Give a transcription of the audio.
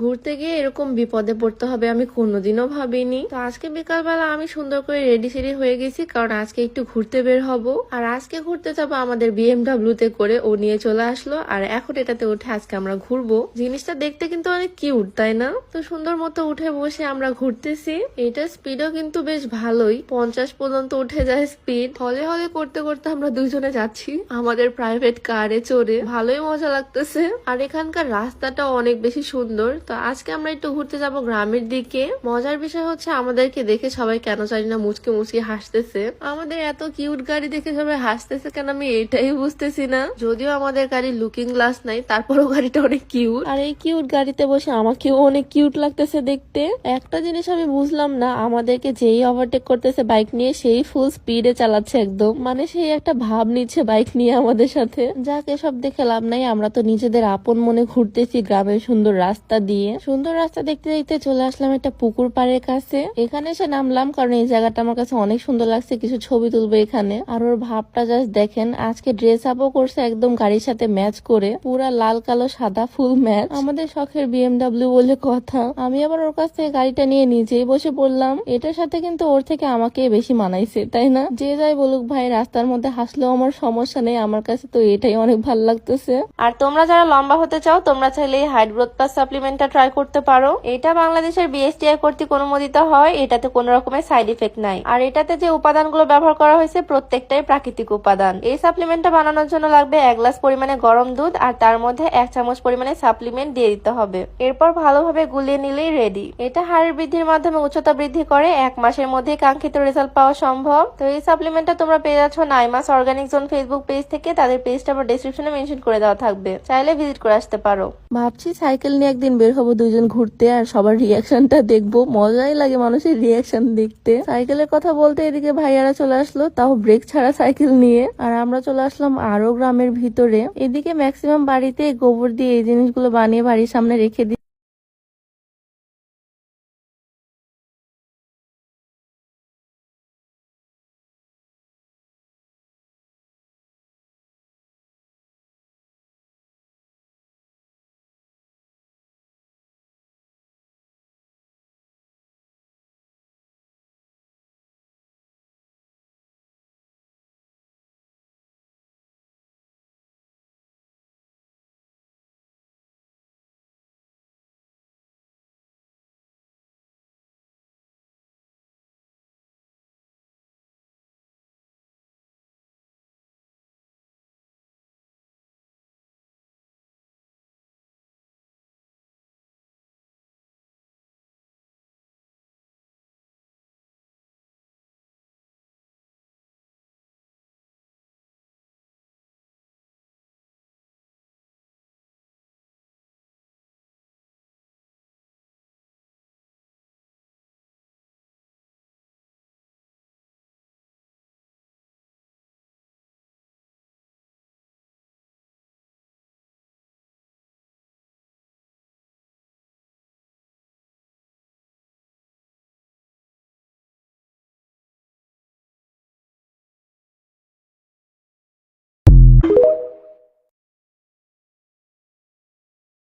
ঘুরতে গিয়ে এরকম বিপদে পড়তে হবে আমি কোনোদিনও ভাবিনি। তো আজকে বিকালবেলা আমি সুন্দর করে রেডি সেডি হয়ে গেছি, কারণ আজকে একটু ঘুরতে বের হব। আর আজকে ঘুরতে যাবো আমাদের বিএমডাব্লিউ তে করে, ও নিয়ে চলে আসলো। আর এখন এটাতে উঠে আজকে আমরা ঘুরবো। জিনিসটা দেখতে কিন্তু অনেক কিউট, তাই না? তো সুন্দর মতো উঠে বসে আমরা ঘুরতেছি। এটার স্পিডও কিন্তু বেশ ভালোই, 50 পর্যন্ত উঠে যায় স্পিড। হলে হলে করতে করতে আমরা দুইজনে যাচ্ছি আমাদের প্রাইভেট কারে চড়ে। ভালোই মজা লাগতেছে। আর এখানকার রাস্তাটা অনেক বেশি সুন্দর। তো আজকে আমরা একটু ঘুরতে যাব গ্রামের দিকে। মজার বিষয় হচ্ছে আমাদেরকে দেখে সবাই কেন জানি না মুচকে মুচকে হাসতেছে। আমাদের এত কিউট গাড়ি দেখে সবাই হাসতেছে কেন আমি এটাই বুঝতেছি না। যদিও আমাদের গাড়ির লুকিং গ্লাস নাই, তারপরেও গাড়িটা অনেক কিউট। আর এই কিউট গাড়িতে বসে আমাকেও অনেক কিউট লাগতেছে দেখতে। একটা জিনিস আমি বুঝলাম না, আমাদেরকে যেই ওভারটেক করতেছে বাইক নিয়ে সেই ফুল স্পিডে চালাচ্ছে একদম, মানে সেই একটা ভাব নিচ্ছে বাইক নিয়ে আমাদের সাথে। যাক এসব দেখে লাভ নাই, আমরা তো নিজেদের আপন মনে ঘুরতেছি গ্রামের সুন্দর রাস্তা দিয়ে। সুন্দর রাস্তা দেখতে দেখতে চলে আসলাম একটা পুকুর পাড়ের কাছে। এখানে এসে নামলাম কারণ এই জায়গাটা আমার কাছে অনেক সুন্দর লাগছে, কিছু ছবি তুলবো এখানে। আর ওর ভাবটা জাস্ট দেখেন, আজকে ড্রেস আপও করছে একদম গাড়ির সাথে ম্যাচ করে, পুরা লাল কালো সাদা ফুল ম্যাচ। আমাদের শখের বিএমডাব্লিউ বলে কথা। আমি আবার ওর কাছ থেকে গাড়িটা নিয়ে নিজেই বসে পড়লাম। এটার সাথে কিন্তু ওর থেকে আমাকে বেশি মানাইছে, তাই না? যে যাই বলুক ভাই, রাস্তার মধ্যে হাসলেও আমার সমস্যা নেই, আমার কাছে তো এটাই অনেক ভালো লাগতেছে। আর তোমরা যারা লম্বা হতে চাও, তোমরা চাইলে হাইট গ্রোথ প্লাস সাপ্লিমেন্টটা ট্রাই করতে পারো। এটা বাংলাদেশের বিএসটিআই কর্তৃক অনুমোদিত হয়। এটাতে কোনো রকমের সাইড ইফেক্ট নাই। আর এটাতে যে উপাদানগুলো ব্যবহার করা হয়েছে প্রত্যেকটাই প্রাকৃতিক উপাদান। এই সাপ্লিমেন্টটা বানানোর জন্য লাগবে 1 গ্লাস পরিমাণে গরম দুধ, আর তার মধ্যে 1 চামচ পরিমাণে সাপ্লিমেন্ট দিয়ে দিতে হবে। এরপর ভালোভাবে গুলিয়ে নিলেই রেডি। এটা হাড়ের বৃদ্ধির মাধ্যমে উচ্চতা বৃদ্ধি করে, 1 মাসের মধ্যে কাঙ্ক্ষিত রেজাল্ট পাওয়া সম্ভব। তো এই সাপ্লিমেন্টটা তোমরা পেয়ে যাচ্ছ নাইমাস অর্গানিক জোন ফেসবুক পেজ থেকে। তাদের পেজটা আমার ডেসক্রিপশনে মেনশন করে দেওয়া থাকবে, চাইলে ভিজিট করে আসতে পারো। ভাবছি সাইকেল নিয়ে একদিন বের হবো দুইজন ঘুরতে, আর সবার রিয়াকশনটা দেখবো। মজাই লাগে মানুষের রিয়াকশন দেখতে। সাইকেলের কথা বলতে এদিকে ভাইয়ারা চলে আসলো, তাও ব্রেক ছাড়া সাইকেল নিয়ে। আর আমরা চলে আসলাম আরো গ্রামের ভিতরে। এদিকে ম্যাক্সিমাম বাড়িতে গোবর দিয়ে এই জিনিসগুলো বানিয়ে বাড়ির সামনে রেখে দিই।